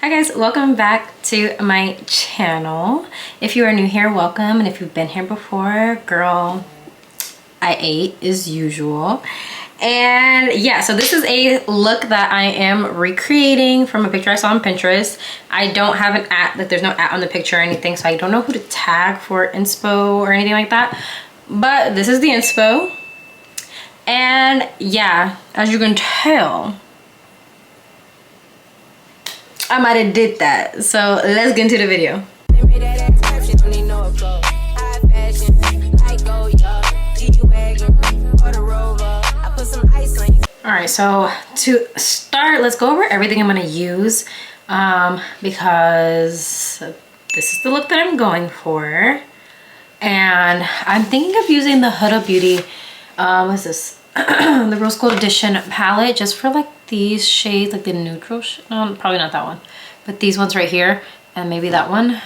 Hi guys, welcome back to my channel. If you are new here, welcome, and if you've been here before, girl, I ate as usual. And yeah, so this is a look that I am recreating from a picture I saw on Pinterest. I don't have an at, like there's no at on the picture or anything, so I don't know who to tag for inspo or anything like that. But this is the inspo. And yeah, as you can tell, I might have did that. So let's get into the video. All right, so to start, let's go over everything I'm gonna use because this is the look that I'm going for. And I'm thinking of using the Huda Beauty, what's this? The Rose Gold Edition palette, just for like these shades, like the neutral no, probably not that one, but these ones right here, and maybe that one,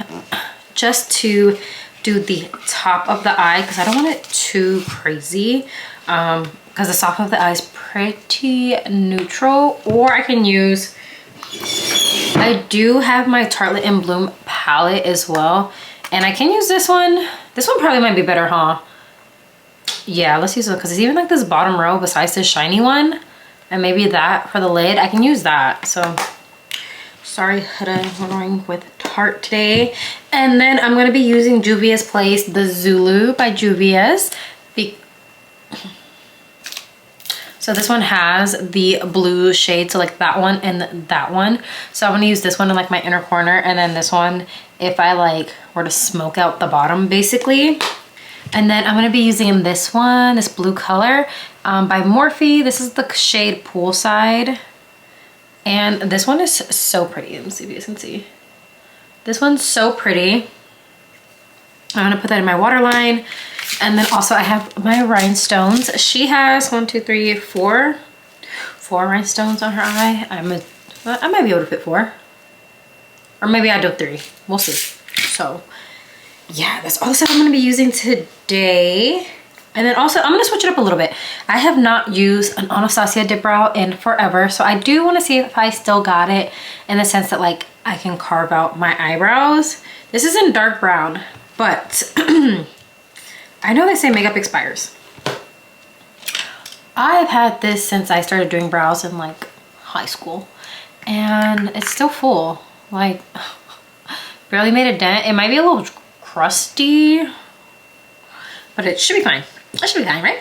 just to do the top of the eye, because I don't want it too crazy, because the top of the eye is pretty neutral. Or I can use, I do have my Tartelette in Bloom palette as well, and I can use this one. This one probably might be better, huh? Yeah, let's use it, because it's even like this bottom row besides this shiny one, and maybe that for the lid. I can use that. So sorry, Huda, we're going with Tarte today. And then I'm going to be using Juvia's Place, the Zulu by Juvias. So this one has the blue shade, so like that one and that one. So I'm going to use this one in like my inner corner, and then this one if I like were to smoke out the bottom basically. And then I'm going to be using this one, this blue color by Morphe. This is the shade Poolside. And this one is so pretty. Let me see if you guys can see. This one's so pretty. I'm going to put that in my waterline. And then also I have my rhinestones. She has 4 rhinestones on her eye. I might be able to fit 4. Or maybe I'll do 3. We'll see. So yeah, that's all the stuff I'm going to be using today. And then also I'm going to switch it up a little bit. I have not used an Anastasia dip brow in forever, so I do want to see if I still got it, in the sense that like I can carve out my eyebrows. This is in dark brown, but I know they say makeup expires. I've had this since I started doing brows in like high school, and it's still full. Like barely made a dent. It might be a little crusty, but it should be fine. It should be fine, right?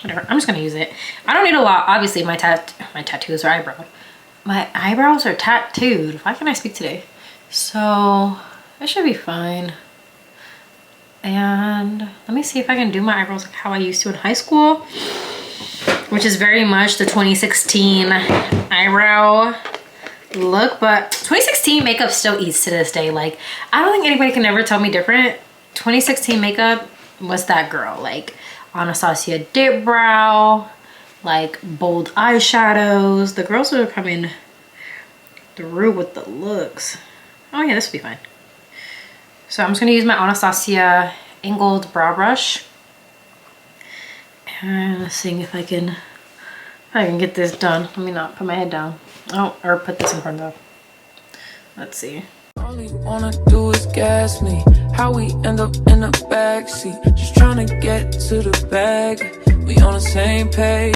Whatever, I'm just gonna use it. I don't need a lot. Obviously my tattoos are eyebrow. My eyebrows are tattooed. Why can't I speak today? So it should be fine. And let me see if I can do my eyebrows like how I used to in high school, which is very much the 2016 eyebrow look. But 2016 makeup still eats to this day. Like I don't think anybody can ever tell me different. 2016 makeup was that girl, like Anastasia dip brow, like bold eyeshadows. The girls are coming through with the looks. Oh yeah, this will be fine. So I'm just gonna use my Anastasia angled brow brush, and let's see if I can get this done. Let me not put my head down. Oh, or put this in front of. Let's see. All you wanna do is gas me. How we end up in the backseat, just trying to get to the bag. We on the same page.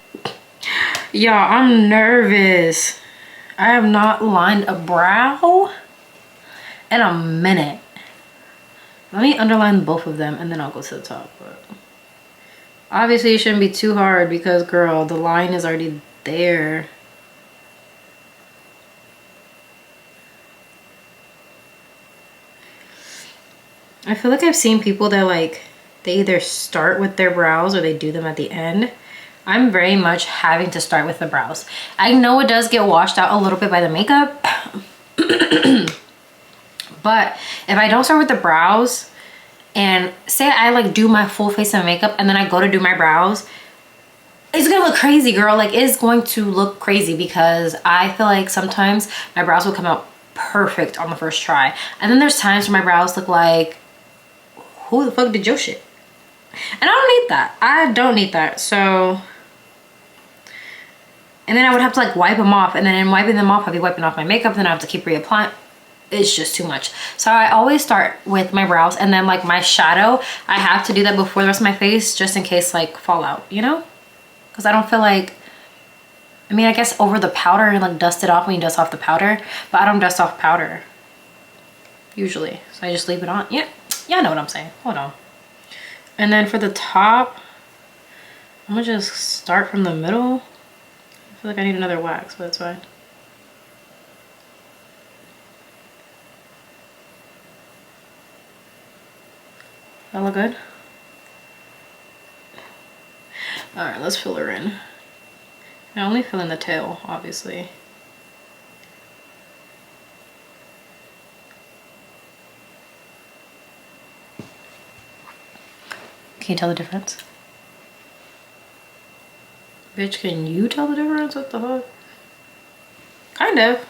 Y'all, I'm nervous. I have not lined a brow in a minute. Let me underline both of them and then I'll go to the top. But obviously it shouldn't be too hard because girl, the line is already there. I feel like I've seen people that like, they either start with their brows or they do them at the end. I'm very much having to start with the brows. I know it does get washed out a little bit by the makeup. But if I don't start with the brows, and say I like do my full face of makeup and then I go to do my brows, it's gonna look crazy, girl. Like it's going to look crazy, because I feel like sometimes my brows will come out perfect on the first try. And then there's times where my brows look like, who the fuck did your shit? And I don't need that. I don't need that. So And then I would have to like wipe them off, and then in wiping them off, I'd be wiping off my makeup, then I have to keep reapplying. It's just too much. So I always start with my brows, and then like my shadow, I have to do that before the rest of my face just in case like fallout, you know? Because I don't feel like, I mean, I guess over the powder and like dust it off when you dust off the powder, but I don't dust off powder usually. So I just leave it on. Yeah, I know what I'm saying. Hold on. And then for the top, I'm gonna just start from the middle. I feel like I need another wax, but it's fine. That look good? All right, let's fill her in. I only fill in the tail, obviously. Can you tell the difference? Bitch, can you tell the difference? What the fuck? Kind of.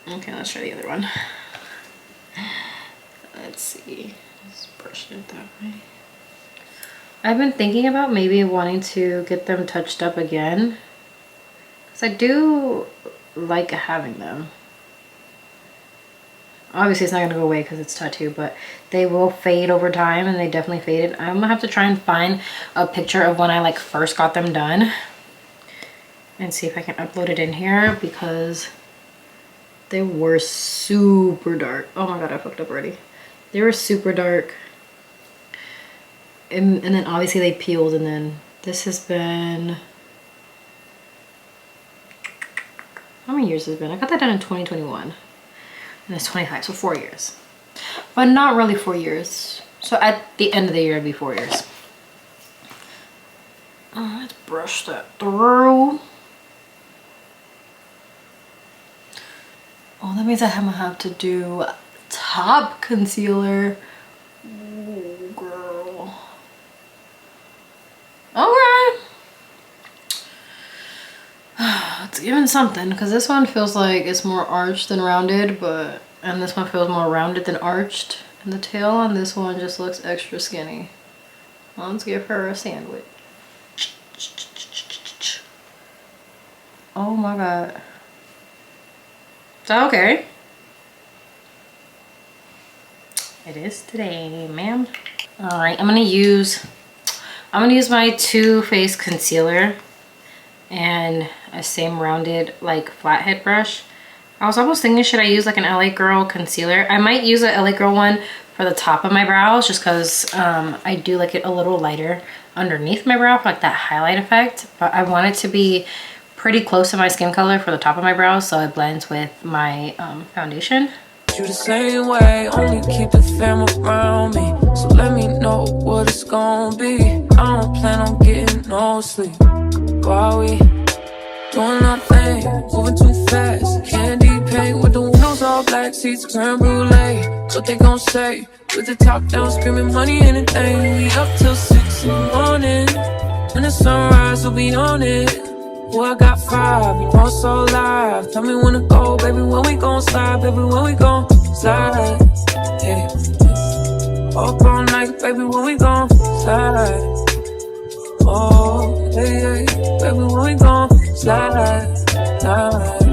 Okay, let's try the other one. Let's see. Just brush it that way. I've been thinking about maybe wanting to get them touched up again, because I do like having them. Obviously it's not gonna go away because it's tattoo, but they will fade over time, and they definitely faded. I'm gonna have to try and find a picture of when I like first got them done and see if I can upload it in here, because they were super dark. Oh my god, I fucked up already. They were super dark. And then obviously they peeled, and then this has been, how many years has it been? I got that done in 2021. And it's 25, so 4 years. But not really 4 years. So at the end of the year, it'd be 4 years. Oh, let's brush that through. Oh, that means I'm gonna have to do top concealer. Ooh, girl. Okay. It's giving something, because this one feels like it's more arched than rounded, and this one feels more rounded than arched, and the tail on this one just looks extra skinny. Let's give her a sandwich. Oh my god. Is that okay? It is today, ma'am. All right, I'm gonna use my Too Faced concealer and a same rounded like flathead brush. I was almost thinking, should I use like an LA Girl concealer? I might use a LA Girl one for the top of my brows, just because I do like it a little lighter underneath my brow for like that highlight effect. But I want it to be pretty close to my skin color for the top of my brows, so it blends with my foundation. You the same way, only keep the fam around me. So let me know what it's gonna be. I don't plan on getting no sleep while we doing our thing, moving too fast. Candy paint with the windows all black, seats creme brulee. What they gon' say? With the top down, screaming money, anything. We up till 6 in the morning. When the sunrise, we'll be on it. Oh, I got 5, you know it's all live. Tell me when to go, baby, when we gon' slide, baby, when we gon' slide. Hey. Up all night, baby, when we gon' slide. Oh, hey, hey, baby, when we gon' slide, slide, slide.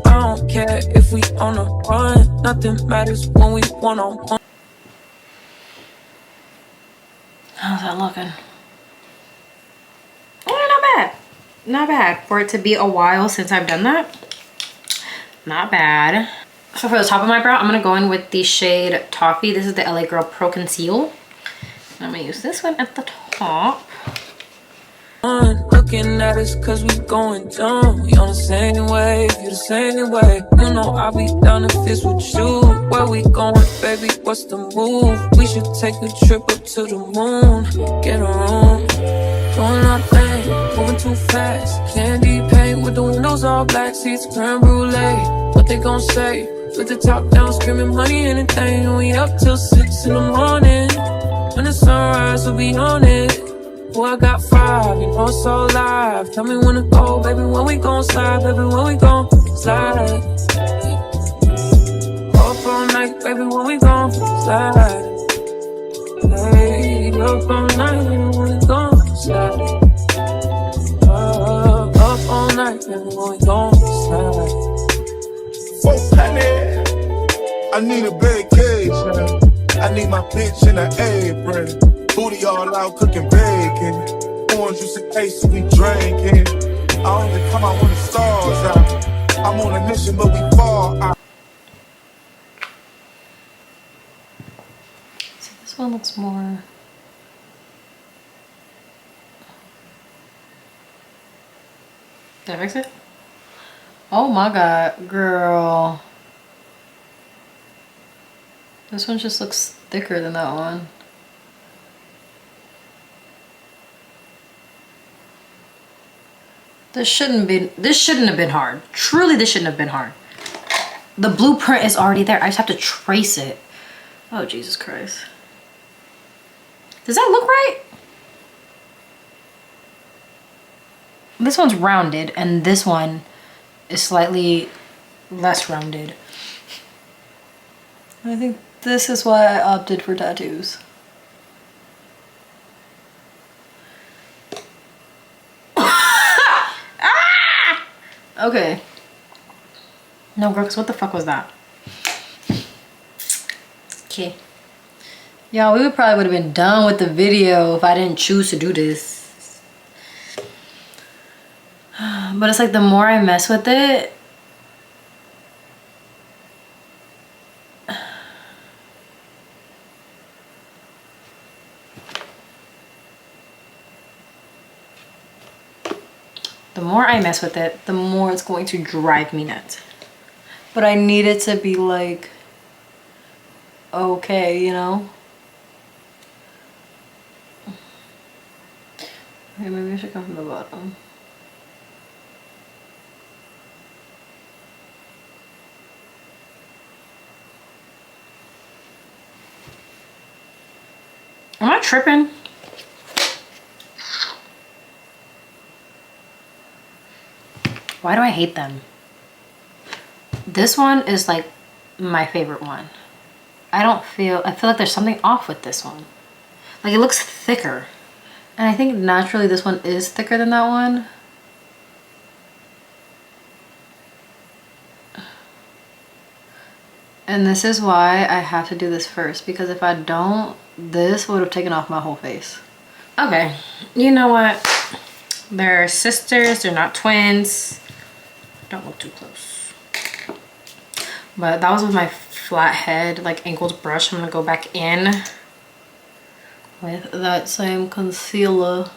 I don't care if we on a run, nothing matters when we one-on-one. How's that looking? Oh, not bad. Not bad. For it to be a while since I've done that, not bad. So for the top of my brow, I'm going to go in with the shade Toffee. This is the LA Girl Pro Conceal. And I'm going to use this one at the top. Looking at us cause we going dumb. We on the same wave, you the same way. You know I'll be down if it's with you. Where we going, baby, what's the move? We should take a trip up to the moon. Get a room, doing our thing, moving too fast. Candy paint with the windows all black, seats creme brulee. What they gon' say? With the top down, screaming money, anything. We up till 6 in the morning. When the sunrise, we'll be on it. Oh, I got 5, you know it's all live. Tell me when to go, baby, when we gon' slide, baby, when we gon' slide. Up all night. night, baby, when we gon' slide. Hey, up all night, baby, when we gon' slide. Up all night, baby, when we gon' slide. 400. I need a vacation. I need my bitch in an apron. Booty all out cooking bacon. Orange juice and ace we drinking. I only come out when the stars out. I'm on a mission but we fall out. See, this one looks more... Did I fix it? Oh my god, girl. This one just looks thicker than that one. This shouldn't have been hard. Truly, this shouldn't have been hard. The blueprint is already there. I just have to trace it. Oh, Jesus Christ. Does that look right? This one's rounded and this one is slightly less rounded. I think this is why I opted for tattoos. Okay. No, girl, 'cause what the fuck was that? Okay. Yeah, we probably would have been done with the video if I didn't choose to do this. But it's like the more I mess with it, the more it's going to drive me nuts. But I need it to be like, okay, you know? Okay, maybe I should come from the bottom. Am I tripping? Why do I hate them? This one is like my favorite one. I feel like there's something off with this one. Like it looks thicker. And I think naturally this one is thicker than that one. And this is why I have to do this first, because if I don't, this would have taken off my whole face. Okay, you know what? They're sisters, they're not twins. Don't look too close. But that was with my flathead, like angled brush. I'm gonna go back in with that same concealer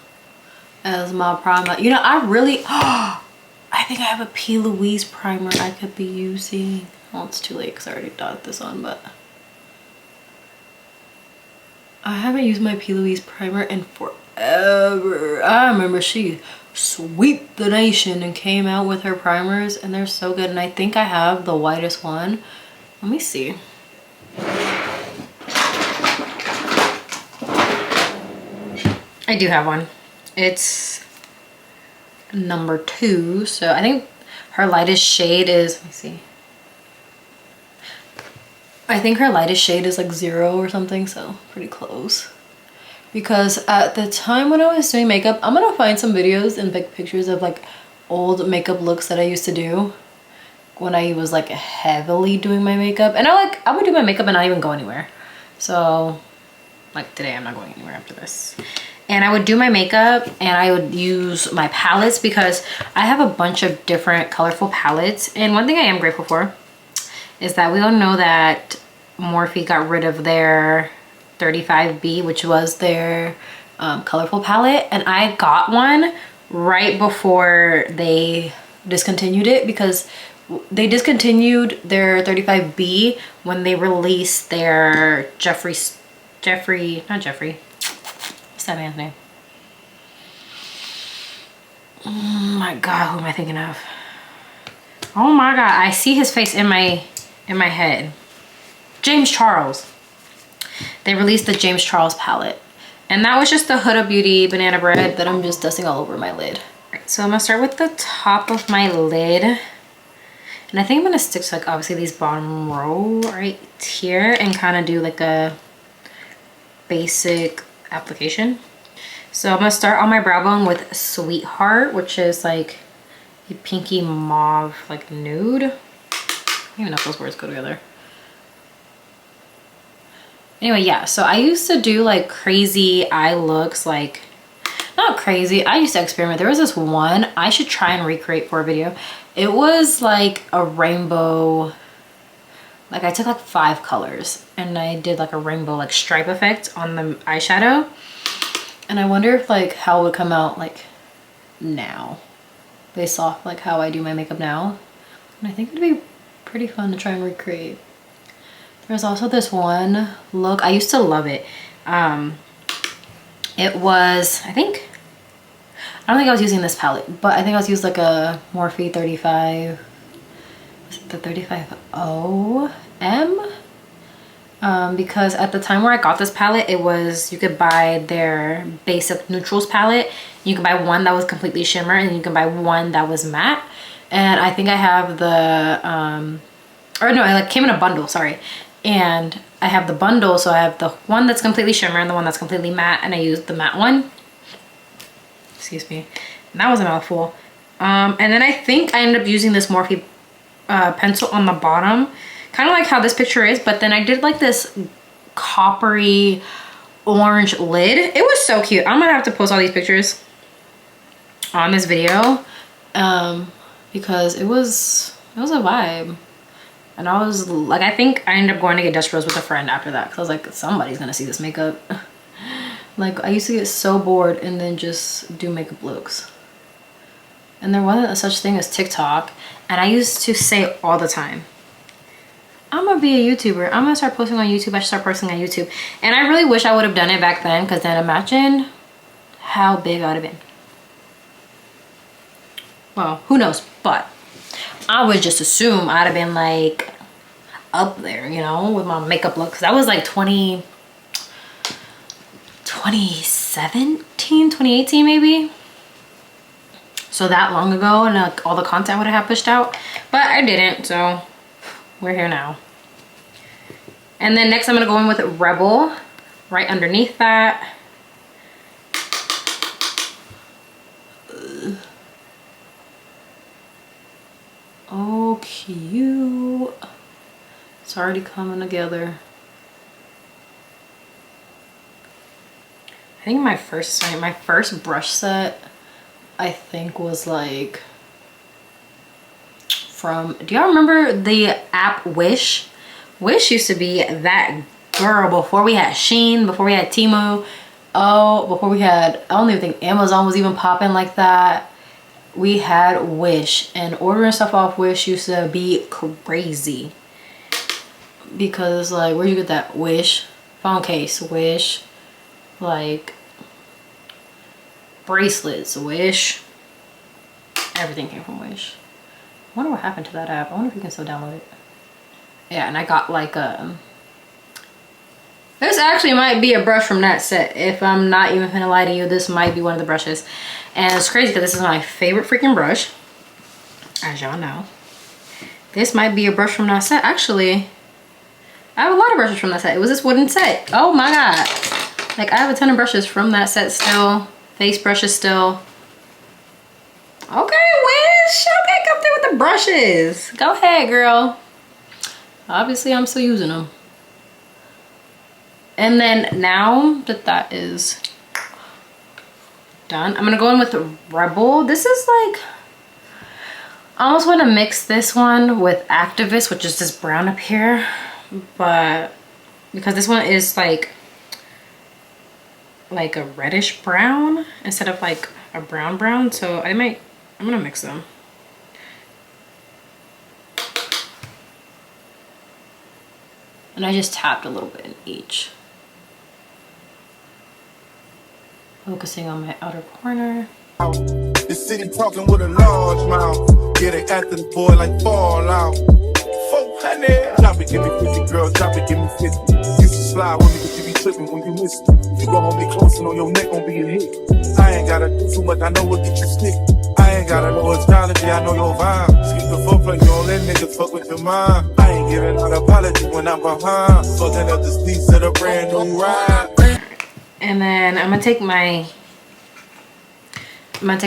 as my primer. You know, I really, I think I have a P. Louise primer I could be using. Well, it's too late because I already dot this on, but I haven't used my P. Louise primer in forever. I remember she swept the nation and came out with her primers and they're so good. And I think I have the whitest one. Let me see. I do have one. It's number 2. So I think her lightest shade is, let me see. I think her lightest shade is like 0 or something, so pretty close. Because at the time when I was doing makeup, I'm gonna find some videos and big pictures of like old makeup looks that I used to do when I was like heavily doing my makeup. And I would do my makeup and not even go anywhere. So like today I'm not going anywhere after this. And I would do my makeup and I would use my palettes because I have a bunch of different colorful palettes. And one thing I am grateful for is that we all know that Morphe got rid of their 35B, which was their colorful palette, and I got one right before they discontinued it, because they discontinued their 35B when they released their what's that man's name? Oh my god, who am I thinking of? Oh my god, I see his face in my head. James Charles. They released the James Charles palette. And that was just the Huda Beauty Banana Bread that I'm just dusting all over my lid. Right, so I'm gonna start with the top of my lid. And I think I'm gonna stick to like obviously these bottom row right here and kind of do like a basic application. So I'm gonna start on my brow bone with Sweetheart, which is like a pinky mauve, like nude. I don't even know if those words go together. Anyway, yeah, so I used to do like crazy eye looks, like not crazy. I used to experiment. There was this one I should try and recreate for a video. It was like a rainbow, like I took like 5 colors and I did like a rainbow like stripe effect on the eyeshadow. And I wonder if like how it would come out like now, based off like how I do my makeup now. And I think it'd be pretty fun to try and recreate. There's also this one look, I used to love it. It was, I don't think I was using this palette, but I think I was using like a Morphe 35, was it the 35OM? Because at the time where I got this palette, it was, you could buy their basic neutrals palette. You can buy one that was completely shimmer and you can buy one that was matte. And I think I have the, or no, it like came in a bundle, sorry. And I have the bundle, so I have the one that's completely shimmer and the one that's completely matte, and I used the matte one. Excuse me. And that was a mouthful. And then I think I ended up using this Morphe pencil on the bottom, kind of like how this picture is, but then I did like this coppery orange lid. It was so cute. I'm gonna have to post all these pictures on this video because it was a vibe. And I was like, I think I ended up going to get Dutch Bros with a friend after that, because I was like, somebody's gonna see this makeup. Like I used to get so bored and then just do makeup looks. And there wasn't a such thing as TikTok. And I used to say all the time, I'm gonna be a YouTuber. I'm gonna start posting on YouTube. I should start posting on YouTube. And I really wish I would have done it back then, because then imagine how big I would have been. Well, who knows, but I would just assume I'd have been like up there, you know, with my makeup look. Cause that was like 2017, 2018 maybe. So that long ago, and like all the content would have pushed out, but I didn't, so we're here now. And then next I'm gonna go in with Rebel right underneath that. Oh, cute. It's already coming together. I think my first brush set, I think was like from, do y'all remember the app Wish? Wish used to be that girl before we had Shein, before we had Temu. Oh, before we had, I don't even think Amazon was even popping like that. We had Wish, and ordering stuff off Wish used to be crazy, because like, where you get that? Wish phone case, Wish, like bracelets, Wish, everything came from Wish. I wonder what happened to that app. I wonder if you can still download it. Yeah, and I got like a, this actually might be a brush from that set. If I'm not even gonna lie to you, this might be one of the brushes. And it's crazy because this is my favorite freaking brush, as y'all know. This might be a brush from that set. Actually, I have a lot of brushes from that set. It was this wooden set. Oh my god. Like, I have a ton of brushes from that set still. Face brushes still. Okay, Wish. Okay, come through with the brushes. Go ahead, girl. Obviously, I'm still using them. And then now that that is done, I'm gonna go in with Rebel. This is like, I almost want to mix this one with Activist, which is this brown up here, but because this one is like a reddish brown instead of like a brown, so I'm gonna mix them. And I just tapped a little bit in each. Focusing on my outer corner. The city talking with a large mouth. Yeah, they after the boy like Fallout. 400. Drop it, give me 50, girl. Drop it, give me 50. Used to slide with me, but you be tripping when you miss it. You gon' hold me close and on your neck gon' be a hit. I ain't gotta do too much, I know what get you stick. I man, gotta know astrology, I know your vibe. Skip the foreplay, you don't let niggas fuck with your mind. I ain't giving out apology when I'm behind. Fucking up the seats of the brand new ride. And then I'm gonna take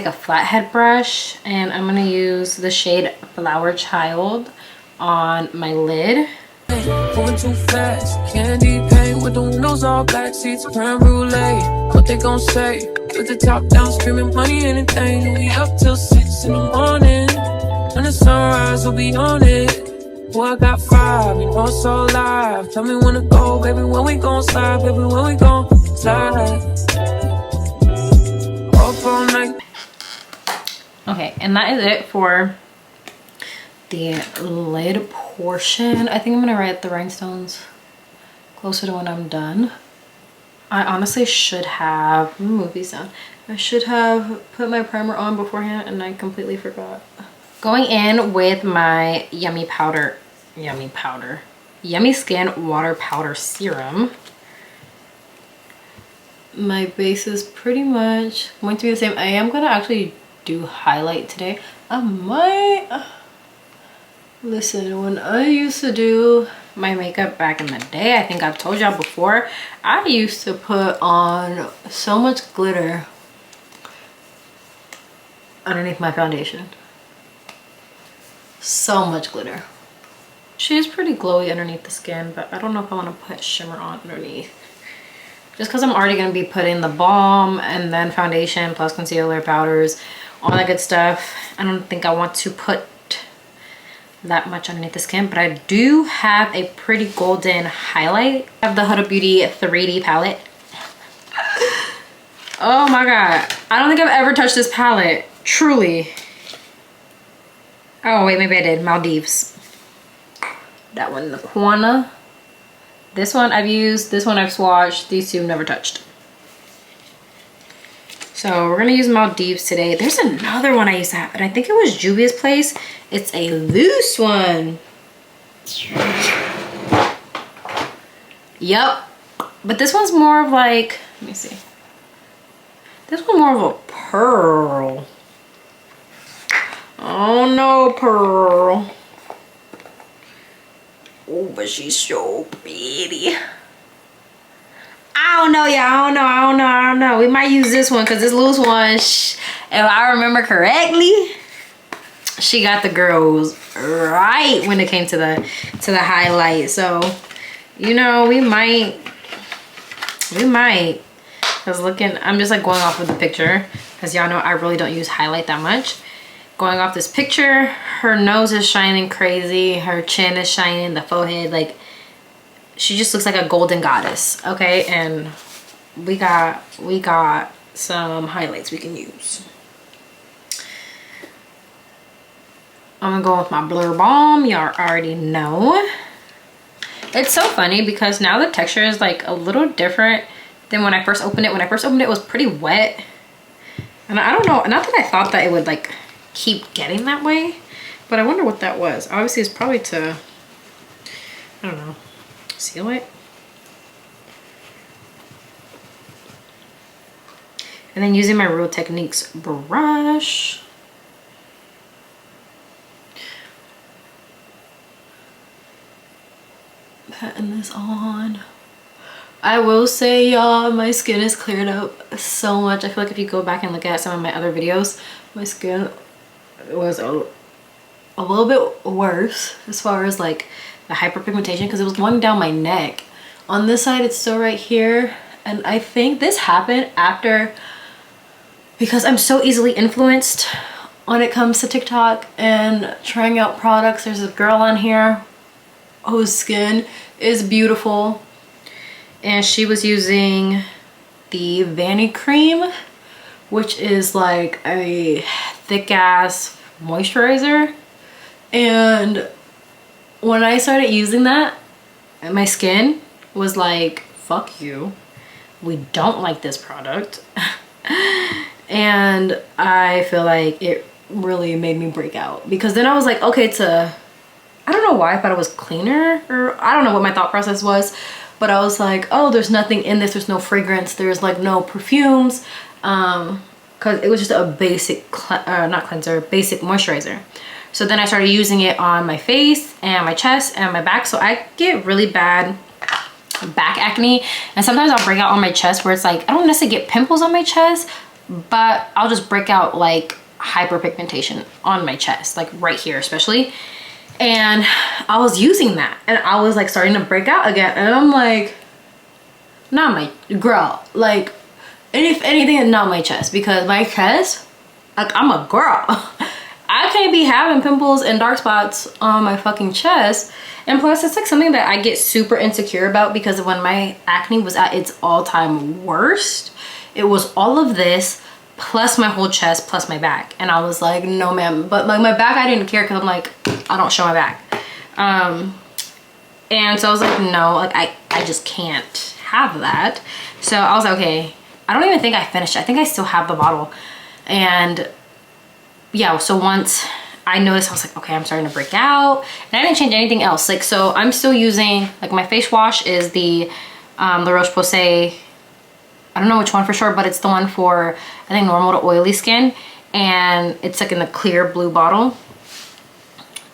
a flathead brush and I'm gonna use the shade Flower Child on my lid. Moving too fast, candy paint with the windows all black, seats creme brulee. What they gon' say? With the top down, screaming money, anything. We up till 6 in the morning. When the sunrise, we'll be on it. Boy, I got 5, you know it's so live. Tell me when to go, baby, when we gon' slide, baby, when we gon' slide. Up all night. Okay, and that is it for the lid portion. I think I'm gonna write the rhinestones closer to when I'm done. I honestly should have, move these down. I should have put my primer on beforehand and I completely forgot. Going in with my Yummy Skin Water Powder Serum. My base is pretty much going to be the same. I am gonna actually do highlight today. I might, listen, when I used to do my makeup back in the day, I think I've told y'all before, I used to put on so much glitter underneath my foundation. So much glitter. She's pretty glowy underneath the skin, but I don't know if I want to put shimmer on underneath. Just because I'm already going to be putting the balm and then foundation plus concealer, powders, all that good stuff. I don't think I want to put that much underneath the skin, but I do have a pretty golden highlight. I have the Huda Beauty 3D palette. Oh my god, I don't think I've ever touched this palette, truly. Oh wait, maybe I did. Maldives. That one in the corner. This one I've used, this one I've swatched, these two never touched. So we're gonna use Maldives today. There's another one I used to have, and I think it was Juvia's place. It's a loose one. Yep. But this one's more of like, let me see. This one's more of a pearl. Oh no, pearl. Oh, but she's so pretty. I don't know, y'all. I don't know. We might use this one because this loose one, if I remember correctly, she got the girls right when it came to the highlight. So, you know, we might. I was looking, I'm just like going off of the picture because y'all know I really don't use highlight that much. Going off this picture, her nose is shining crazy, her chin is shining, the forehead, like she just looks like a golden goddess. Okay, and we got some highlights we can use. I'm gonna go with my Blur Balm. Y'all already know. It's so funny because now the texture is like a little different than when I first opened it. When I first opened it, it was pretty wet. And I don't know, not that I thought that it would like keep getting that way, but I wonder what that was. Obviously it's probably to, I don't know, seal it. And then using my Real Techniques brush. Patting this on. I will say, y'all, my skin is cleared up so much. I feel like if you go back and look at some of my other videos, my skin was a little bit worse as far as like the hyperpigmentation because it was going down my neck. On this side, it's still right here. And I think this happened after, because I'm so easily influenced when it comes to TikTok and trying out products. There's a girl on here whose skin is beautiful, and she was using the Vanny Cream, which is like a thick ass moisturizer. And when I started using that, my skin was like, fuck you, we don't like this product. And I feel like it really made me break out, because then I was like, okay, I don't know why I thought it was cleaner, or I don't know what my thought process was, but I was like, oh, there's nothing in this, there's no fragrance, there's like no perfumes, because because it was just a basic, not cleanser, basic moisturizer. So then I started using it on my face and my chest and my back. So I get really bad back acne, and sometimes I'll break out on my chest where it's like, I don't necessarily get pimples on my chest, but I'll just break out like hyperpigmentation on my chest, like right here especially. And I was using that and I was like starting to break out again, and I'm like, not my girl, like, and if anything, not my chest, because my chest, like, I'm a girl. I can't be having pimples and dark spots on my fucking chest. And plus, it's like something that I get super insecure about, because when my acne was at its all-time worst, it was all of this plus my whole chest plus my back. And I was like, no ma'am. But like my back, I didn't care, because I'm like, I don't show my back. And so I was like, no, like I just can't have that. So I was like, okay, I don't even think I finished it. I think I still have the bottle. And yeah, so once I noticed, I was like, okay, I'm starting to break out, and I didn't change anything else. Like, so I'm still using, like, my face wash is the La Roche-Posay, I don't know which one for sure, but it's the one for, I think, normal to oily skin, and it's like in the clear blue bottle.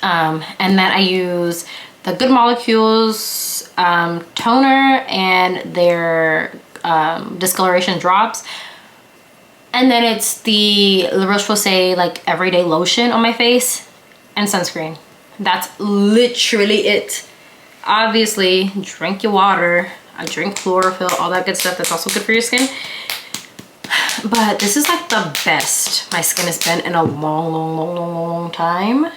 And then I use the Good Molecules toner and their discoloration drops. And then it's the La Roche-Posay like everyday lotion on my face and sunscreen. That's literally it. Obviously, drink your water. I drink chlorophyll, all that good stuff. That's also good for your skin. But this is like the best my skin has been in a long time.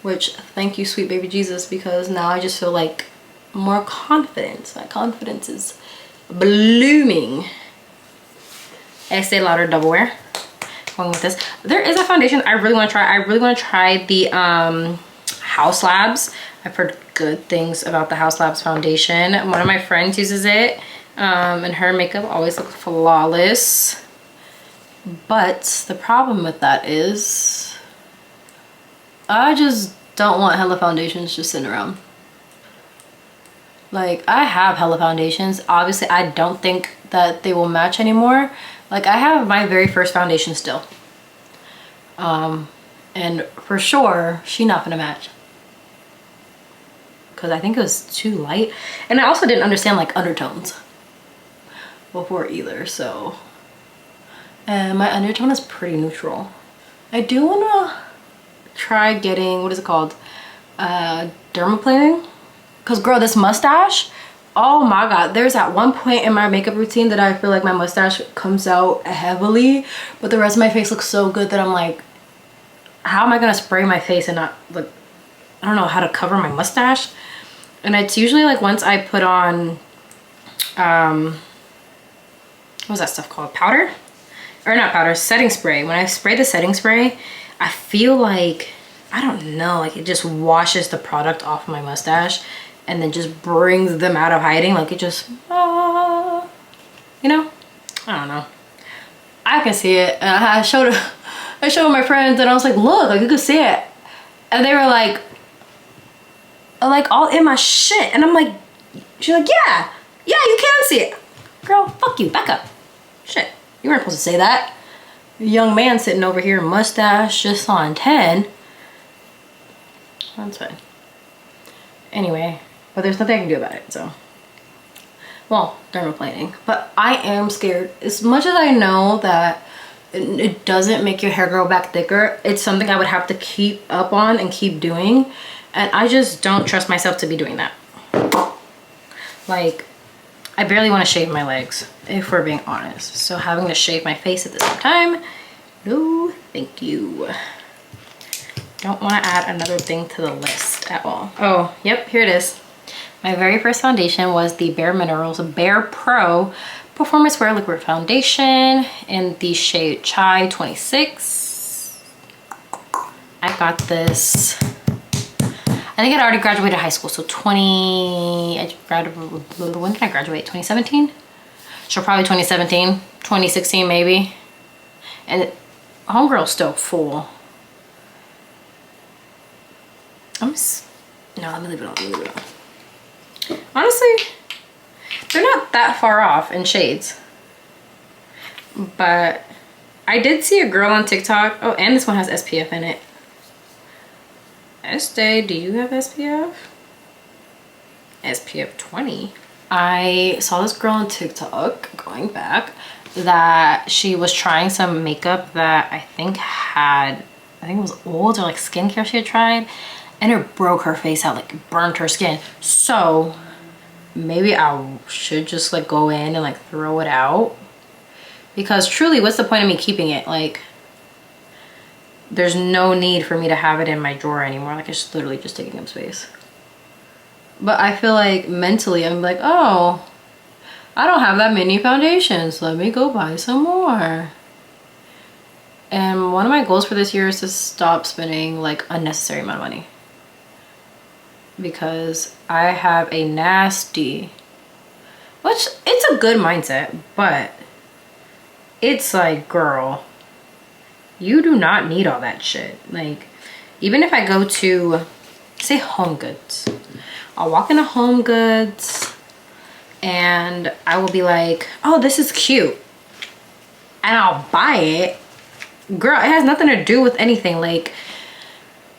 Which, thank you, sweet baby Jesus, because now I just feel like more confident. My confidence is blooming. Estee Lauder Double Wear. Going with this. There is a foundation I really want to try. I really want to try the House Labs. I've heard good things about the House Labs foundation. One of my friends uses it, and her makeup always looks flawless. But the problem with that is I just don't want hella foundations just sitting around. Like, I have hella foundations. Obviously, I don't think that they will match anymore. Like, I have my very first foundation still. And for sure, she not gonna match. Because I think it was too light. And I also didn't understand, like, undertones before either, so. And my undertone is pretty neutral. I do wanna try getting, what is it called? Dermaplaning. Because, girl, this mustache, oh my god, there's at one point in my makeup routine that I feel like my mustache comes out heavily, but the rest of my face looks so good that I'm like, how am I gonna spray my face and not, like, I don't know how to cover my mustache. And it's usually like once I put on what's that stuff called, powder, or not powder, setting spray. When I spray the setting spray, I feel like, I don't know, like it just washes the product off my mustache and then just brings them out of hiding. Like it just, you know, I don't know. I can see it. And I showed my friends and I was like, look, like you can see it. And they were like all in my shit. And I'm like, she's like, yeah, you can see it. Girl, fuck you, back up. Shit, you weren't supposed to say that. Young man sitting over here, mustache just on 10. That's fine. Anyway, but there's nothing I can do about it, so. Well, dermaplaning. But I am scared. As much as I know that it doesn't make your hair grow back thicker, it's something I would have to keep up on and keep doing. And I just don't trust myself to be doing that. Like, I barely want to shave my legs, if we're being honest. So having to shave my face at the same time, no thank you. Don't want to add another thing to the list at all. Oh, yep, here it is. My very first foundation was the Bare Minerals Bare Pro Performance Wear Liquid Foundation in the shade Chai 26. I got this, I think I'd already graduated high school, so when did I graduate? 2017? So probably 2017, 2016 maybe. And homegirl's still full. No, let me leave it on, Honestly, they're not that far off in shades. But I did see a girl on TikTok. Oh, and this one has SPF in it. Estee, do you have SPF? SPF 20. I saw this girl on TikTok, going back, that she was trying some makeup that I think it was old or like skincare she had tried, and it broke her face out, like burnt her skin. So maybe I should just like go in and like throw it out, because truly, what's the point of me keeping it? Like, there's no need for me to have it in my drawer anymore. Like, it's literally just taking up space. But I feel like mentally I'm like, oh, I don't have that many foundations, let me go buy some more. And one of my goals for this year is to stop spending like unnecessary amount of money, because I have a nasty, which it's a good mindset, but it's like, girl, you do not need all that shit. Like, even if I go to, say, Home Goods, I'll walk into Home Goods and I will be like, oh, this is cute, and I'll buy it. Girl, it has nothing to do with anything. Like,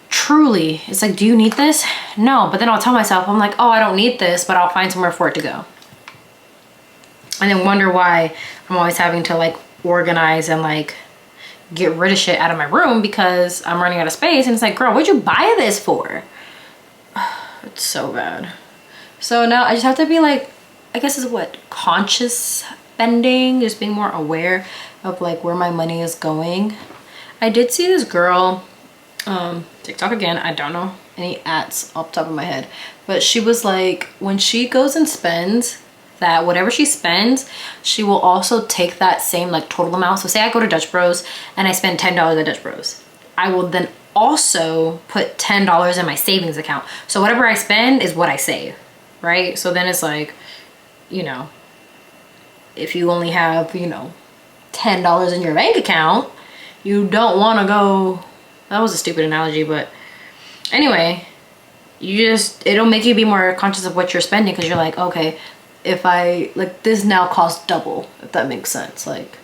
truly, it's like, do you need this? No. But then I'll tell myself, I'm like, oh, I don't need this, but I'll find somewhere for it to go. And then wonder why I'm always having to like organize and like get rid of shit out of my room because I'm running out of space. And it's like, girl, what'd you buy this for? It's so bad. So now I just have to be like, I guess is what, conscious spending, just being more aware of like where my money is going. I did see this girl, TikTok again, I don't know any ads off the top of my head, but she was like, when she goes and spends that, whatever she spends, she will also take that same like total amount. So say I go to Dutch Bros and I spend $10 at Dutch Bros, I will then also put $10 in my savings account. So whatever I spend is what I save, right? So then it's like, you know, if you only have, you know, $10 in your bank account, you don't want to go, that was a stupid analogy, but anyway, you just, it'll make you be more conscious of what you're spending, because you're like, okay, if I, like, this now costs double, if that makes sense. Like,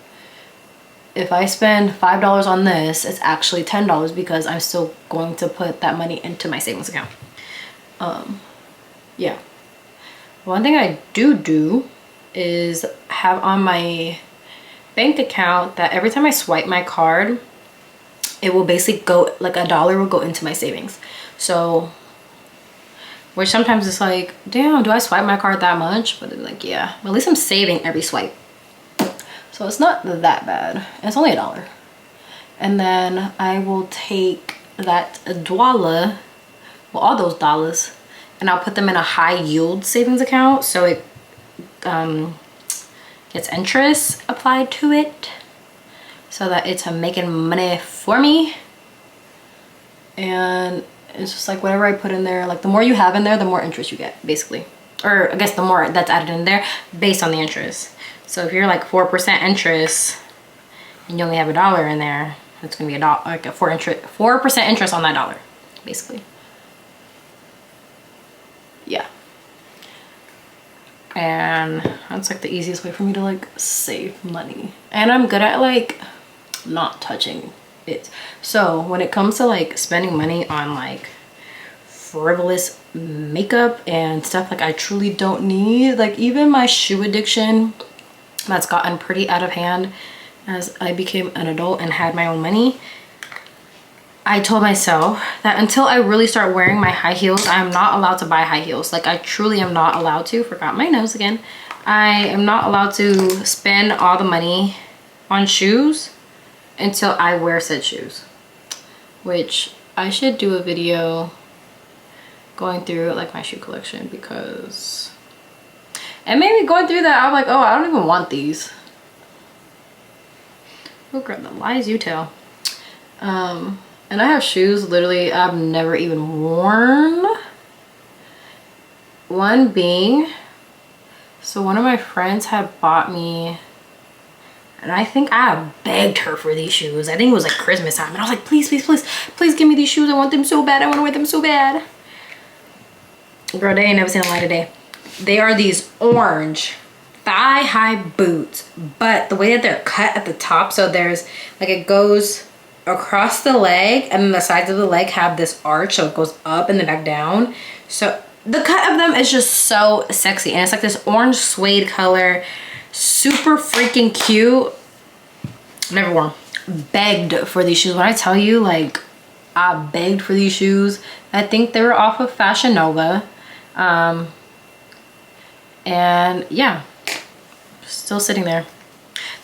if I spend $5 on this, it's actually $10 because I'm still going to put that money into my savings account. Yeah. One thing I do is have on my bank account that every time I swipe my card, it will basically go, like $1 will go into my savings. So, which sometimes it's like, damn, do I swipe my card that much? But they're like, yeah, well, at least I'm saving every swipe. So it's not that bad. It's only $1. And then I will take that $1, well, all those dollars, and I'll put them in a high yield savings account, so it gets interest applied to it, so that it's making money for me. And it's just like whatever I put in there, like the more you have in there, the more interest you get, basically. Or I guess the more that's added in there based on the interest. So if you're like 4% interest and you only have $1 in there, it's gonna be like a 4% interest on that $1, basically. Yeah. And that's like the easiest way for me to like save money. And I'm good at like not touching it. So when it comes to like spending money on like frivolous makeup and stuff like I truly don't need, like even my shoe addiction that's gotten pretty out of hand as I became an adult and had my own money, I told myself that until I really start wearing my high heels, I am not allowed to buy high heels. Like, I truly am not allowed to. Forgot my nose again. I am not allowed to spend all the money on shoes until I wear said shoes. Which I should do a video going through like my shoe collection, because, and maybe going through that, I'm like, oh, I don't even want these. Oh girl, the lies you tell. And I have shoes literally I've never even worn. One being, so one of my friends had bought me, and I think I begged her for these shoes. I think it was like Christmas time, and I was like, please, please, please, please give me these shoes. I want them so bad. I want to wear them so bad. Girl, they ain't never seen a light of day. They are these orange thigh-high boots, but the way that they're cut at the top, so there's like, it goes across the leg and then the sides of the leg have this arch, so it goes up and then back down. So the cut of them is just so sexy, and it's like this orange suede color, super freaking cute. Never worn. Begged for these shoes. When I tell you, like, I begged for these shoes. I think they were off of Fashion Nova. And yeah, still sitting there.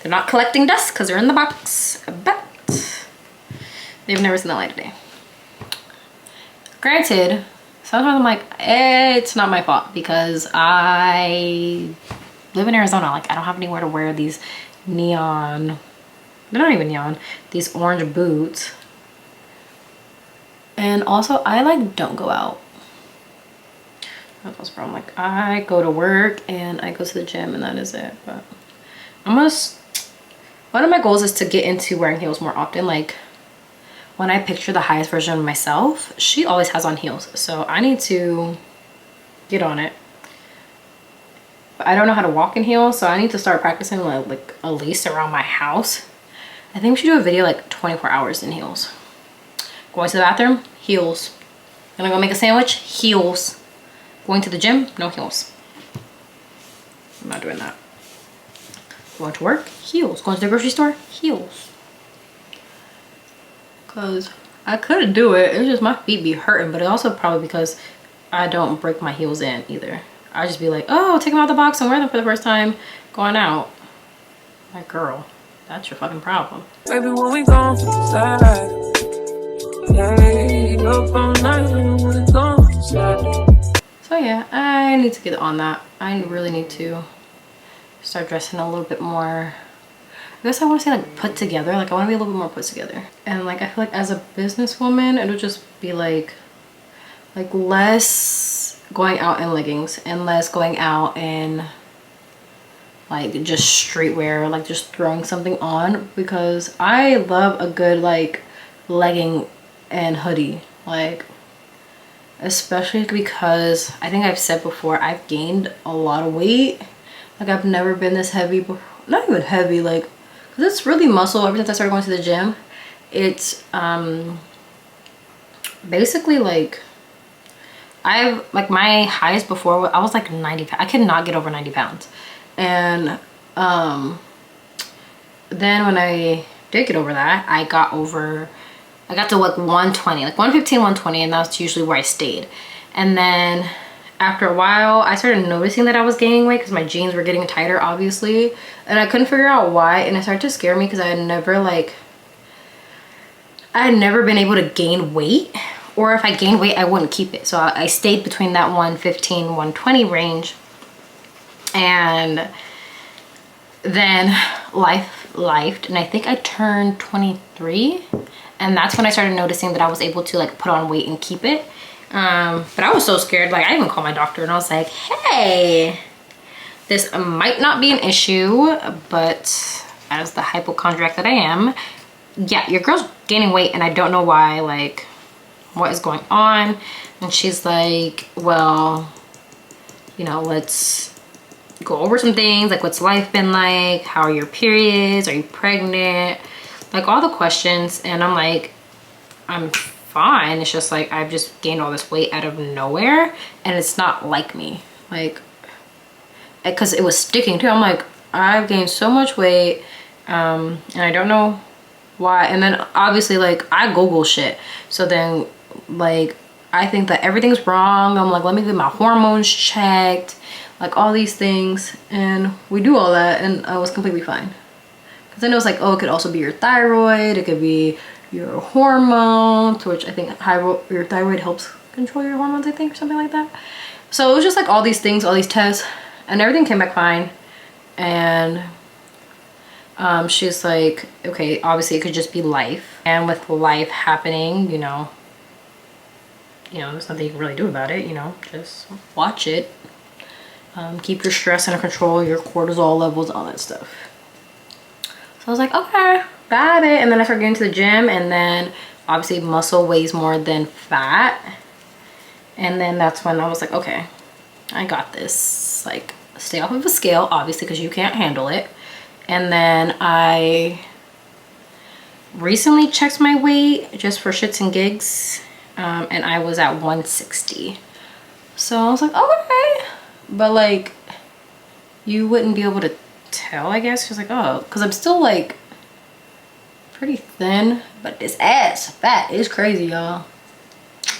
They're not collecting dust because they're in the box, but they've never seen the light of day. Granted, sometimes I'm like, it's not my fault because I live in Arizona. Like, I don't have anywhere to wear these neon, they're not even neon, these orange boots. And also, I like don't go out. That's the problem. Like, I go to work and I go to the gym and that is it. But one of my goals is to get into wearing heels more often. Like, when I picture the highest version of myself, she always has on heels. So I need to get on it. But I don't know how to walk in heels, so I need to start practicing like at least around my house. I think we should do a video like 24 hours in heels. Going to the bathroom, heels. Gonna go make a sandwich, heels. Going to the gym, no heels. I'm not doing that. Going to work, heels. Going to the grocery store, heels. Cause I could do it, it's just my feet be hurting, but it's also probably because I don't break my heels in either. I just be like, oh, take them out the box and wear them for the first time going out. Like, girl, that's your fucking problem. Baby, when we gone slide, yeah, up all night when we gone slide. So yeah, I need to get on that. I really need to start dressing a little bit more, I guess I want to say like put together. Like, I want to be a little bit more put together. And like, I feel like as a businesswoman, it'll just be like less going out in leggings and less going out in like just streetwear, like just throwing something on, because I love a good like legging and hoodie, like, especially because I think I've said before, I've gained a lot of weight. Like, I've never been this heavy before. Not even heavy, like, because it's really muscle ever since I started going to the gym. It's basically like, I've like, my highest before I was like 90 pounds. I could not get over 90 pounds. And then when I did get over that, I got to like 120, like 115, 120, and that's usually where I stayed. And then after a while, I started noticing that I was gaining weight because my jeans were getting tighter, obviously, and I couldn't figure out why. And it started to scare me because I had never been able to gain weight, or if I gained weight, I wouldn't keep it. So I stayed between that 115, 120 range. And then lifed, and I think I turned 23, and that's when I started noticing that I was able to like put on weight and keep it. But I was so scared, like, I even called my doctor and I was like, hey, this might not be an issue, but as the hypochondriac that I am, yeah, your girl's gaining weight and I don't know why, like, what is going on? And she's like, well, you know, let's go over some things, like, what's life been like? How are your periods? Are you pregnant? Like, all the questions. And I'm like, I'm fine. It's just like, I've just gained all this weight out of nowhere and it's not like me, like, because it was sticking too. I'm like, I've gained so much weight, and I don't know why. And then obviously, like, I Google shit, so then like, I think that everything's wrong. I'm like, let me get my hormones checked, like all these things, and we do all that and I was completely fine. Because then it was like, oh, it could also be your thyroid, it could be your hormones, which I think your thyroid helps control your hormones, I think, or something like that. So it was just like all these things, all these tests, and everything came back fine. And she's like, okay, obviously it could just be life, and with life happening, you know, there's nothing you can really do about it, you know, just watch it, keep your stress under control, your cortisol levels, all that stuff. So I was like, okay, got it. And then I started getting to the gym, and then obviously muscle weighs more than fat, and then that's when I was like, okay, I got this, like, stay off of a scale, obviously, because you can't handle it. And then I recently checked my weight just for shits and gigs, and I was at 160. So I was like, okay. But like, you wouldn't be able to tell, I guess. She's like, oh, because I'm still like pretty thin, but this ass fat is crazy, y'all.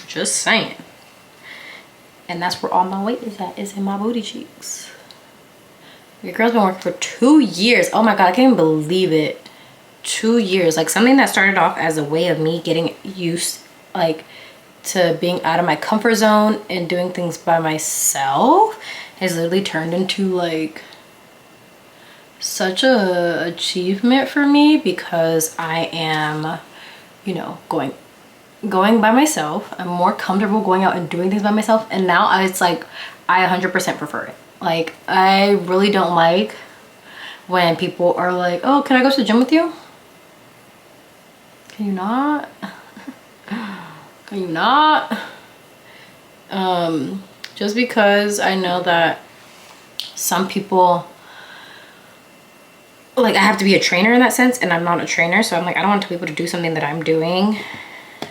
Just saying. And that's where all my weight is at, is in my booty cheeks. Your girl's been working for 2 years. Oh my God, I can't even believe it. 2 years. Like, something that started off as a way of me getting used, like, to being out of my comfort zone and doing things by myself has literally turned into like such a achievement for me, because I am, you know, going by myself. I'm more comfortable going out and doing things by myself, and now it's like I 100% prefer it. Like, I really don't like when people are like, oh, can I go to the gym with you? Can you not? Can you not? Just because I know that some people, like, I have to be a trainer in that sense, and I'm not a trainer, so I'm like, I don't want people to do something that I'm doing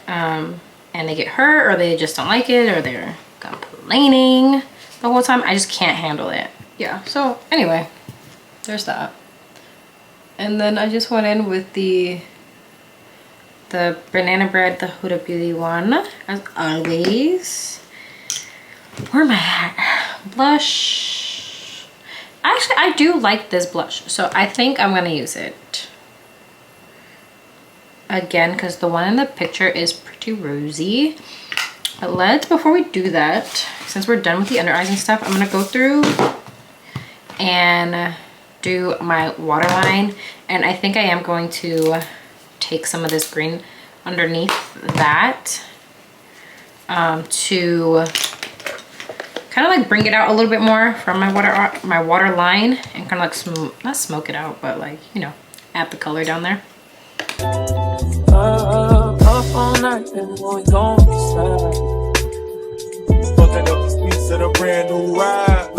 and they get hurt, or they just don't like it, or they're complaining the whole time. I just can't handle it. Yeah, so anyway, there's that. And then I just went in with the Banana Bread, the Huda Beauty one, as always. Where am I at? Blush. Actually, I do like this blush, so I think I'm gonna use it again, because the one in the picture is pretty rosy. But before we do that, since we're done with the under eyes and stuff, I'm gonna go through and do my waterline. And I think I am going to take some of this green underneath that to kind of like bring it out a little bit more from my water line, and kind of like not smoke it out, but like, you know, add the color down there. Up all night and we gon' decide. Fucking up the streets of the brand new ride.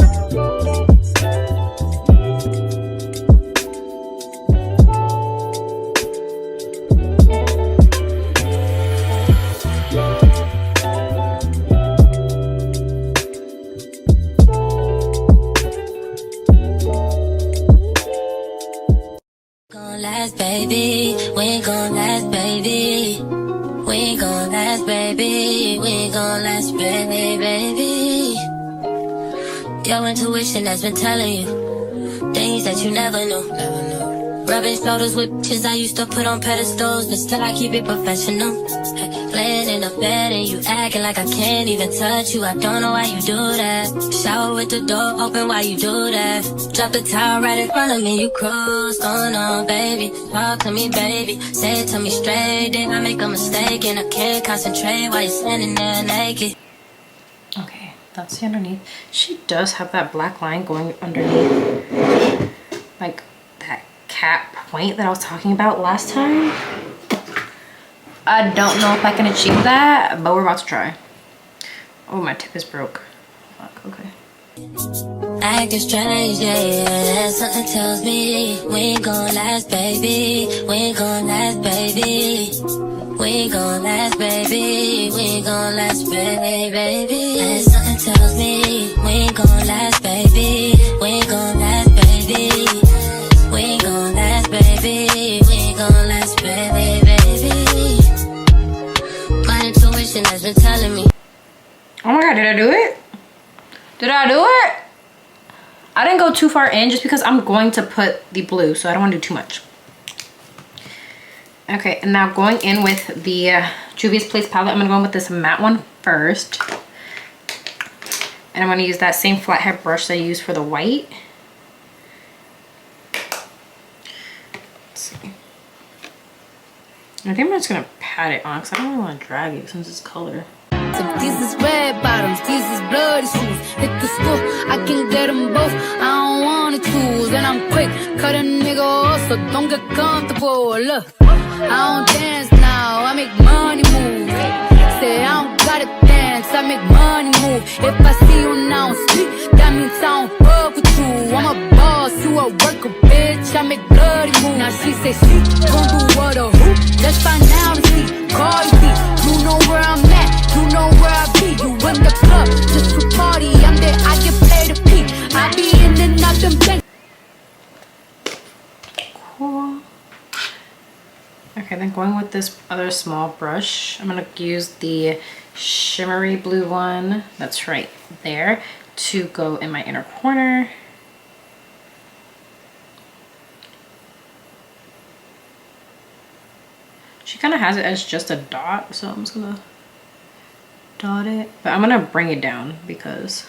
Baby, we ain't gon' last, baby. We ain't gon' last, baby. We ain't gon' last, baby. Your intuition has been telling you things that you never knew. Rubbing shoulders with bitches I used to put on pedestals, but still I keep it professional. Laying in the bed and you acting like I can't even touch you. I don't know why you do that. Shower with the door open while you do that. Drop the towel right in front of me, you cruise. Going on, baby. Talk to me, baby. Say it to me straight. Then I make a mistake and I can't concentrate while you're standing there naked. Okay, that's the underneath. She does have that black line going underneath, like that cap point that I was talking about last time. I don't know if I can achieve that, but we're about to try. Oh, my tip is broke. Fuck, okay. Acting strange, yeah, something tells me we ain't gon' last, baby. We ain't gon' last, baby. We ain't gon' last, baby. We ain't gon' last, baby. And something tells me we ain't gon' last, baby. We ain't gon' last, baby. We ain't gon' last, baby. We ain't gon' last, baby. My intuition has been telling me. Oh my God, did I do it? Did I do it? I didn't go too far in just because I'm going to put the blue, so I don't want to do too much. Okay, and now going in with the Juvias Place palette, I'm going to go in with this matte one first. And I'm going to use that same flathead brush that I used for the white. Let's see. I think I'm just going to pat it on because I don't really want to drag it since it's color. So these is red bottoms, these is bloody shoes. Hit the school, I can get them both. I don't wanna choose, and I'm quick. Cut a nigga off, so don't get comfortable. Look, I don't dance now, I make money move. Say I don't gotta dance, dance, I make money move. If I see you now speak, that means I don't fuck with you. I'm a boss, you a worker, bitch. I make bloody move. Now she say she gon' do what or who? Let's find out and see. Call you see. You know where I'm at, you know where I be. You in the club, just to party. I'm there, I get paid to pee. I be in and out them banks. Cool. Okay, then going with this other small brush, I'm gonna use the shimmery blue one that's right there to go in my inner corner. She kind of has it as just a dot, so I'm just gonna dot it, but I'm gonna bring it down because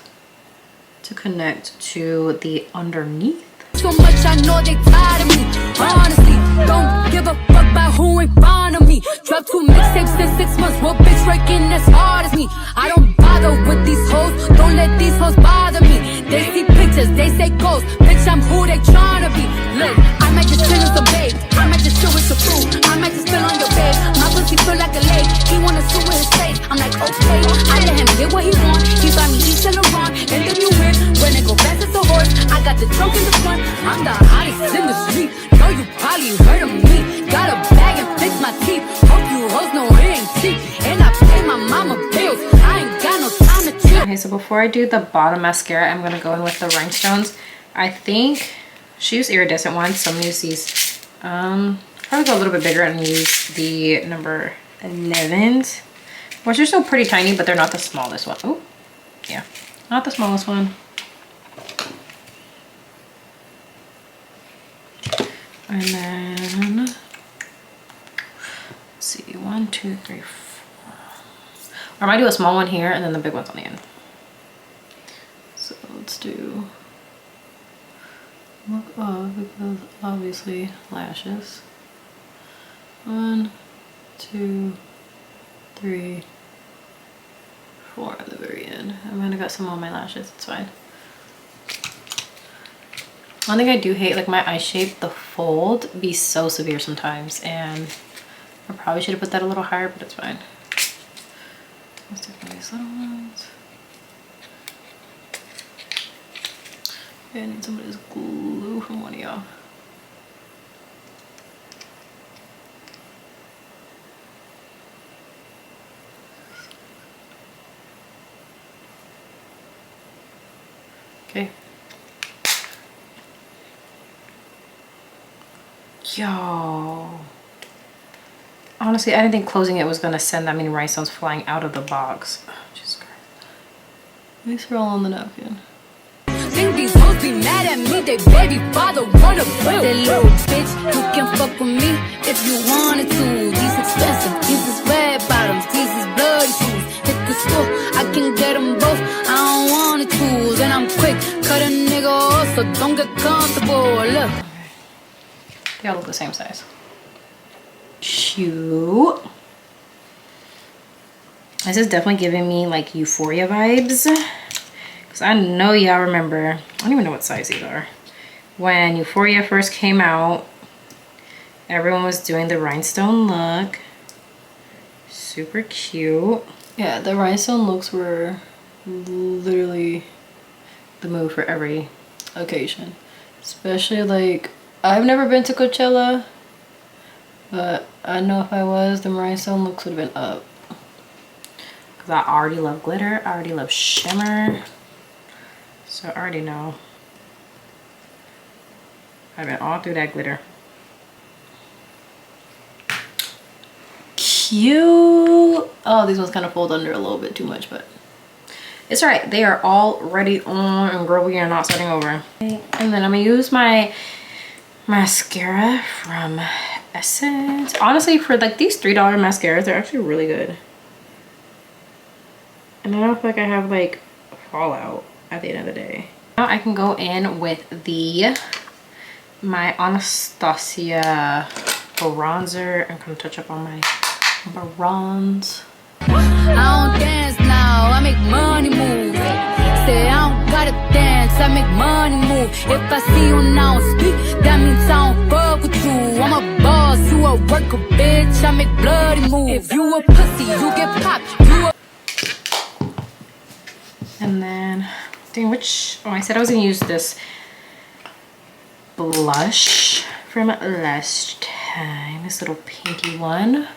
to connect to the underneath. Too much, I know they tired of me. Honestly, don't give a fuck about who ain't fond of me. Drop 2 mixtapes in 6 months. What bitch working as hard as me? I don't bother with these hoes. Don't let these hoes bother me. They see pictures, they say ghosts. Bitch, I'm who they tryna be. Look, I might just chill with some babe. I might just chill with some fruit. I might just spill on your bed. My pussy feel like a lake. He wanna swim with his face. I'm like, okay. I let him get what he want. He buy me East Saint Laurent. And then you win. When it go fast as a horse, I got the trunk in the front. I'm the hottest in the street. Know you probably heard of me. Got a bag and fix my teeth. Hope you hoes know it ain't cheap. And I pay my mama bills. I ain't got no time to chill. Okay, so before I do the bottom mascara, I'm gonna go in with the rhinestones. I think she used iridescent ones, so I'm gonna use these. Probably go a little bit bigger and use the number 11s, which are still pretty tiny, but they're not the smallest one. Oh, yeah, not the smallest one. And then, let's see, 1, 2, 3, 4. Or I might do a small one here and then the big ones on the end. So let's do, look up because obviously lashes. 1, 2, 3, 4 at the very end. I'm gonna got some on my lashes, it's fine. One thing I do hate, like my eye shape, the fold be so severe sometimes, and I probably should have put that a little higher, but it's fine. Let's take one of these little ones. Okay, I need some of this glue from one of y'all. Okay. Yo. Honestly, I didn't think closing it was gonna send that many rhinestones flying out of the box. Oh, Jesus Christ. These are all on the napkin. Think these hoes be mad at me, they baby father wanna build. That little bitch, you can fuck with me if you wanted to. These expensive, these is red bottoms, these is bloody shoes. Hit the store, I can get them both, I don't wanna choose. And I'm quick, cut a nigga off, so don't get comfortable, look. They all look the same size. Cute. This is definitely giving me like Euphoria vibes. Because I know y'all remember, I don't even know what size these are. When Euphoria first came out, everyone was doing the rhinestone look. Super cute. Yeah, the rhinestone looks were literally the move for every occasion. Especially like, I've never been to Coachella, but I know if I was, the rhinestone looks would have been up. Because I already love glitter, I already love shimmer. So I already know. I've been all through that glitter. Cute. Oh, these ones kind of fold under a little bit too much, but it's all right. They are all ready on, and girl, we are not starting over. And then I'm gonna use my mascara from Essence. Honestly, for like these $3 mascaras, they're actually really good. And I don't feel like I have like fallout at the end of the day. Now I can go in with my Anastasia bronzer and kind of touch up on my bronze. I don't dance now, I make money move. Say I don't gotta dance, I make money move. If I see you now speak, that means I don't fuck with you. I'm a boss, you a worker, bitch, I make bloody move. If you a pussy, you get popped. You a And then, dang, which, oh, I said I was gonna use this blush from last time, this little pinky one.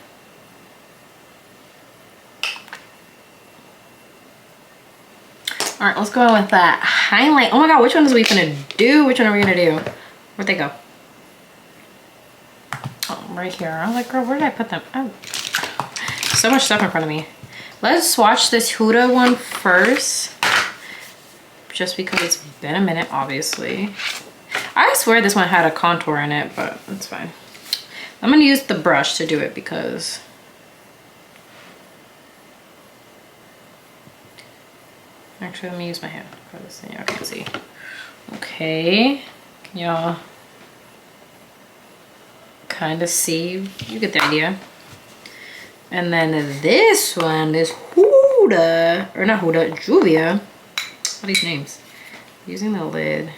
All right, let's go on with that highlight. Oh my God, which one is we gonna do? Which one are we gonna do? Where'd they go? Oh, right here. I was like, girl, where did I put them? Oh, so much stuff in front of me. Let's swatch this Huda one first. Just because it's been a minute, obviously. I swear this one had a contour in it, but it's fine. I'm gonna use the brush to do it because actually, let me use my hand for this thing. Y'all can't see. Okay, can y'all kind of see? You get the idea. And then this one, this Huda, or not Huda, Juvia. What are these names? Using the lid.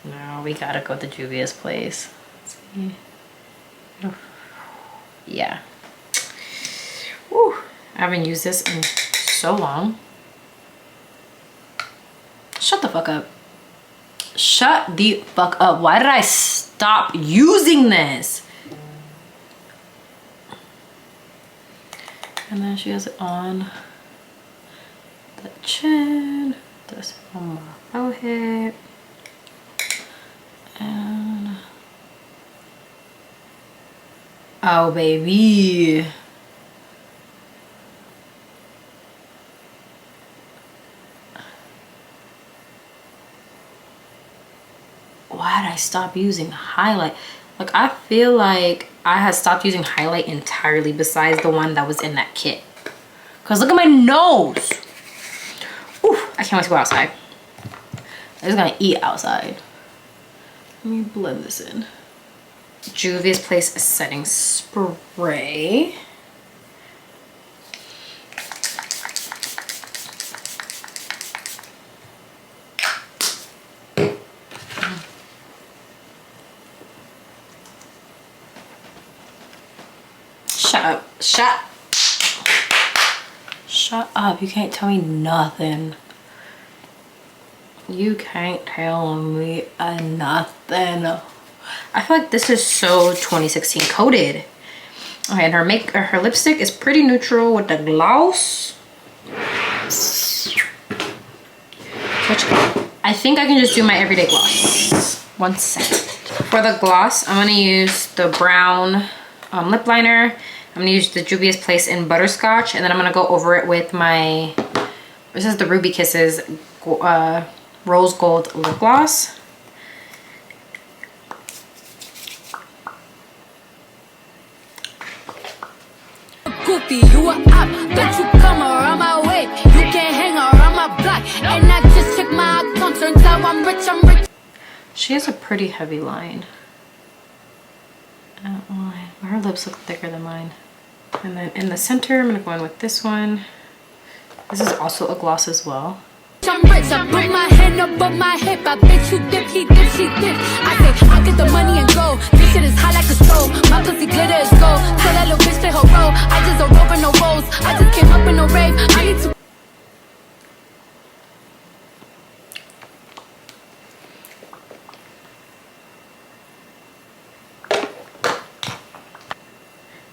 No, we gotta go to Juvia's place. Let's see. Yeah. Woo. I haven't used this in so long. Shut the fuck up. Shut the fuck up. Why did I stop using this? And then she has it on the chin. This on my forehead. And oh baby. Why did I stop using highlight? Like, I feel like I had stopped using highlight entirely besides the one that was in that kit. Cause look at my nose. Ooh, I can't wait to go outside. I'm just gonna eat outside. Let me blend this in. Juvia's Place setting spray. Shut up. Shut up. You can't tell me nothing. You can't tell me nothing. I feel like this is so 2016 coded. Okay, and her lipstick is pretty neutral with the gloss. Which I think I can just do my everyday gloss. 1 second. For the gloss, I'm gonna use the brown lip liner. I'm gonna use the Juvia's Place in Butterscotch, and then I'm gonna go over it with my, this is the Ruby Kisses Rose Gold Lip Gloss. Goofy, you are up, don't you come around my way. You can't hang around my block, and I just check my account, turns out I'm rich. She has a pretty heavy line. Her lips look thicker than mine. And then in the center, I'm gonna go in with this one. This is also a gloss as well. I'm rich, I put my hand above my hip. I bet you dip, he dip, she dip. I say, I get the money and go. This shit is hot like a stove. My pussy glitter is gold. Tell that little bitch play her role. I just don't roll for no rolls. I just came up in a rave. I need to.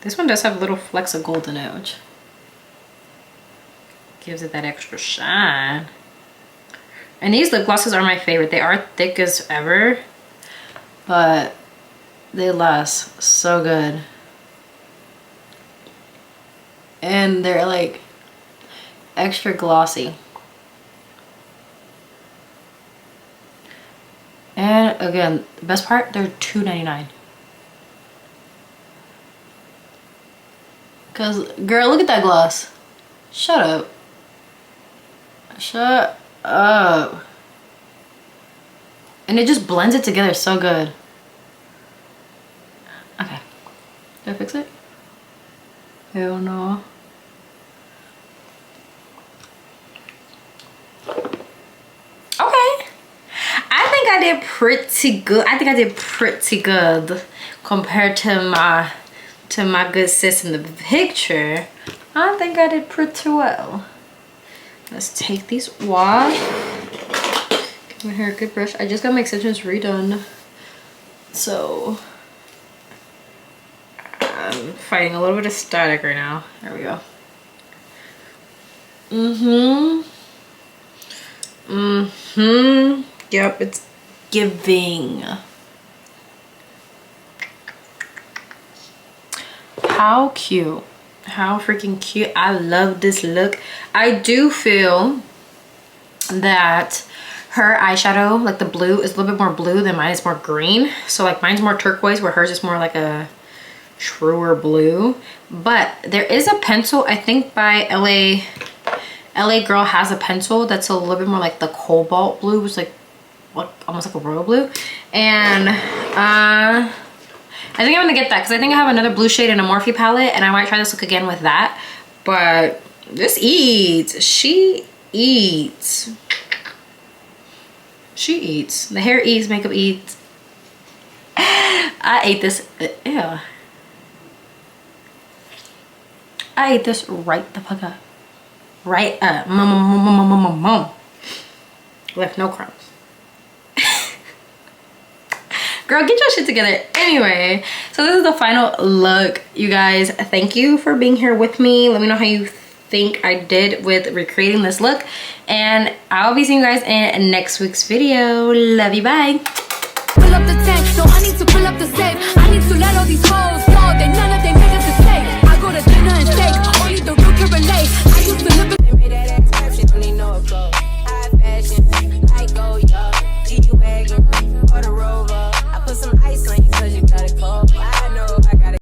This one does have little flecks of gold in it, which gives it that extra shine. And these lip glosses are my favorite. They are thick as ever, but they last so good. And they're like extra glossy. And again, the best part, they're $2.99. Cause girl, look at that gloss. Shut up. Shut up. And it just blends it together so good. Okay. Did I fix it? Hell no. Okay. I think I did pretty good. I think I did pretty good compared to my good sis in the picture. I think I did pretty well. let's take these off. Give my hair a good brush. I just got my extensions redone, so I'm fighting a little bit of static right now. There we go. Yep, it's giving. How cute. How freaking cute. I love this look. I do feel that her eyeshadow, like the blue, is a little bit more blue than mine is more green. So like mine's more turquoise where hers is more like a truer blue. But there is a pencil, I think by LA Girl has a pencil that's a little bit more like the cobalt blue. It's like what, almost like a royal blue. And I think I'm gonna get that because I think I have another blue shade in a Morphe palette and I might try this look again with that. But this eats. She eats. She eats. The hair eats, makeup eats. I ate this. Ew. I ate this right the fuck up. Right up. Left no crumbs. Girl, get your shit together. Anyway, so this is the final look, you guys. Thank you for being here with me. Let me know how you think I did with recreating this look. And I'll be seeing you guys in next week's video. Love you, bye. Fill up the tank, so I need to fill up the safe. I need to let all these